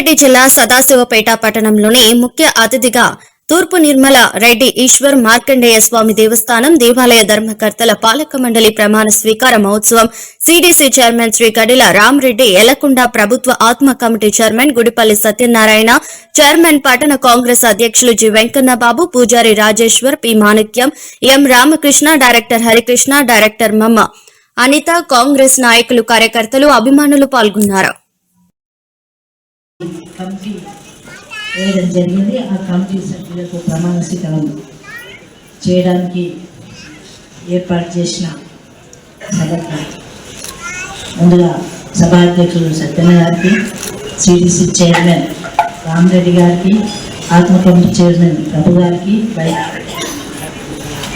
రంగారెడ్డి జిల్లా సదాశివపేట పట్టణంలోని ముఖ్య అతిథిగా తూర్పు నిర్మల రెడ్డి ఈశ్వర్ మార్కండేయ స్వామి దేవస్థానం దేవాలయ ధర్మకర్తల పాలక మండలి ప్రమాణ స్వీకార మహోత్సవం సిడిసి చైర్మన్ శ్రీ గడిల రామరెడ్డి ఎలకొండ ప్రభుత్వ ఆత్మ committee chairman Gudipalli Satyanarayana chairman పట్టణ కాంగ్రెస్ అధ్యక్షులు జి వెంకన్నబాబు పూజారి రాజేశ్వర్ పి మాణిక్యం ఎం రామకృష్ణ డైరెక్టర్ హరికృష్ణ డైరెక్టర్ మమ్మ అనిత కాంగ్రెస్ నాయకులు కార్యకర్తలు అభిమానులు పాల్గొన్నారు. కమిటీ వేయడం జరిగింది. ఆ కమిటీ సభ్యులకు ప్రమాణ స్వీకారం చేయడానికి ఏర్పాటు చేసిన సభకు ముందుగా సభాధ్యక్షులు సత్యనారాయణ గారికి, సిడిసి చైర్మన్ రామరెడ్డి గారికి, ఆత్మ కమిటీ చైర్మన్ ప్రభు గారికి,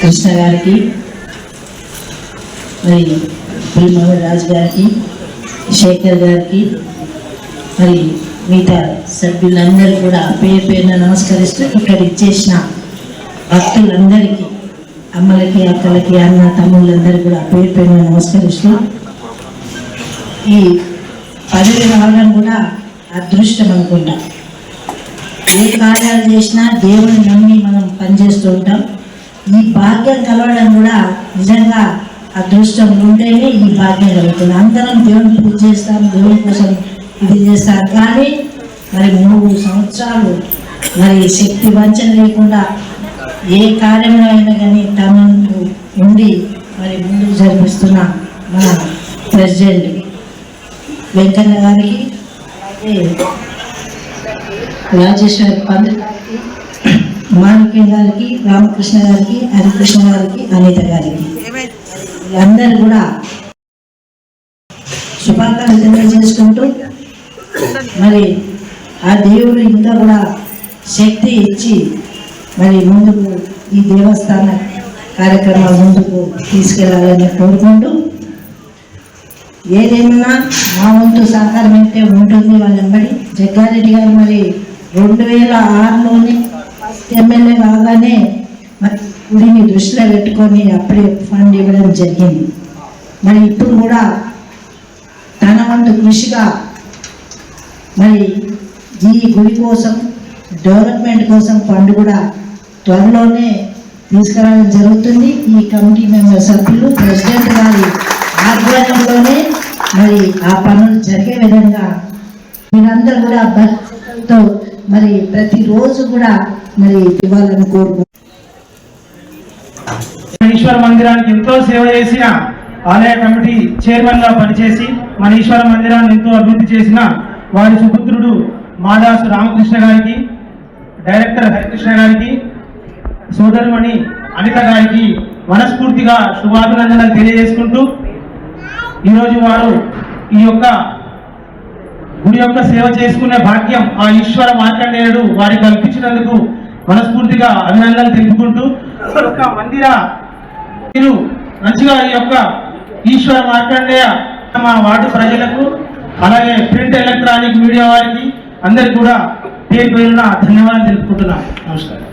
కృష్ణ గారికి, మరి పులిమోహన్ రాజు గారికి, శేఖర్ గారికి, మరి మిగతా సభ్యులందరూ కూడా పేరు పేరున నమస్కరిస్తూ ఇక్కడ ఇచ్చేసిన భక్తులందరికీ, అమ్మలకి, అక్కలకి, అన్న తమ్ముళ్ళందరికీ కూడా పేరు పేరున నమస్కరిస్తూ, ఈ పదవి రావడం కూడా అదృష్టం అనుకుంటా. ఏ కార్యాలు చేసినా దేవుని నమ్మి మనం పనిచేస్తూ ఉంటాం. ఈ భాగ్యం కలవడం కూడా నిజంగా అదృష్టం ఉంటేనే ఈ భాగ్యం కలుగుతుంది. అందరం దేవుని పూజ చేస్తాం, దేవుని కోసం ఇది చేస్తారు. కానీ మరి 3 సంవత్సరాలు మరి శక్తి వంచన లేకుండా ఏ కార్యంలో అయినా కానీ తమకు ఉండి మరి ముందుకు జరిపిస్తున్న మన ప్రెసిడెంట్ వెంకన్న గారికి, రాజేశ్వర్ పండిత్ గారికి, మాణిక్యం గారికి, రామకృష్ణ గారికి, హరికృష్ణ గారికి, అనిత గారికి అందరూ కూడా శుభాకాంక్షలు తెలియజేసుకుంటూ, మరి ఆ దేవుడు ఇంకా కూడా శక్తి ఇచ్చి మరి ముందుకు ఈ దేవస్థాన కార్యక్రమాలు ముందుకు తీసుకెళ్లాలని కోరుకుంటూ, ఏదేమన్నా మా వంతు సహకారం అయితే ఉంటుంది వాళ్ళెంబడి. జగ్గారెడ్డి గారు మరి 2006లోనే ఎమ్మెల్యే కాగానే మరి గుడిని దృష్టిలో పెట్టుకొని అప్పుడే ఫండ్ ఇవ్వడం జరిగింది. మరి ఇప్పుడు కూడా తన వంతు కృషిగా మరి ఈ గుడి కోసం డెవలప్మెంట్ కోసం ఫండ్ కూడా త్వరలోనే తీసుకురావడం జరుగుతుంది. ఈ కమిటీ మెంబర్ సభ్యులు ప్రెసిడెంట్ గారి ఆధ్వర్యంలోనే మరి ఆ పనులు జరిగే విధంగా మీరందరూ కూడా భక్తులతో మరి ప్రతిరోజు కూడా మరి ఇవ్వాలని కోరుకుంటున్నాను. ఈశ్వర మందిరానికి ఎంతో సేవ చేసిన ఆలయ కమిటీ చైర్మన్ గా పనిచేసి మన ఈశ్వర మందిరాన్ని ఎంతో అభివృద్ధి చేసిన వారి సుపుత్రుడు మాదాసు రామకృష్ణ గారికి, డైరెక్టర్ హరికృష్ణ గారికి, సోదరుమణి అనిత గారికి మనస్ఫూర్తిగా శుభాభినందనలు తెలియజేసుకుంటూ, ఈరోజు వారు ఈ యొక్క గుడి యొక్క సేవ చేసుకునే భాగ్యం ఆ ఈశ్వర మార్కండేయుడు వారికి కల్పించినందుకు మనస్ఫూర్తిగా అభినందనలు తెలుపుకుంటూ, మందిర మీరు మంచిగా ఈ యొక్క ఈశ్వర మార్కండేయ మా వార్డు ప్రజలకు, అలాగే ప్రింట్ ఎలక్ట్రానిక్ మీడియా వారికి అందరికి కూడా పేరు పేరున ధన్యవాదాలు తెలుపుకుంటున్నాం. నమస్కారం.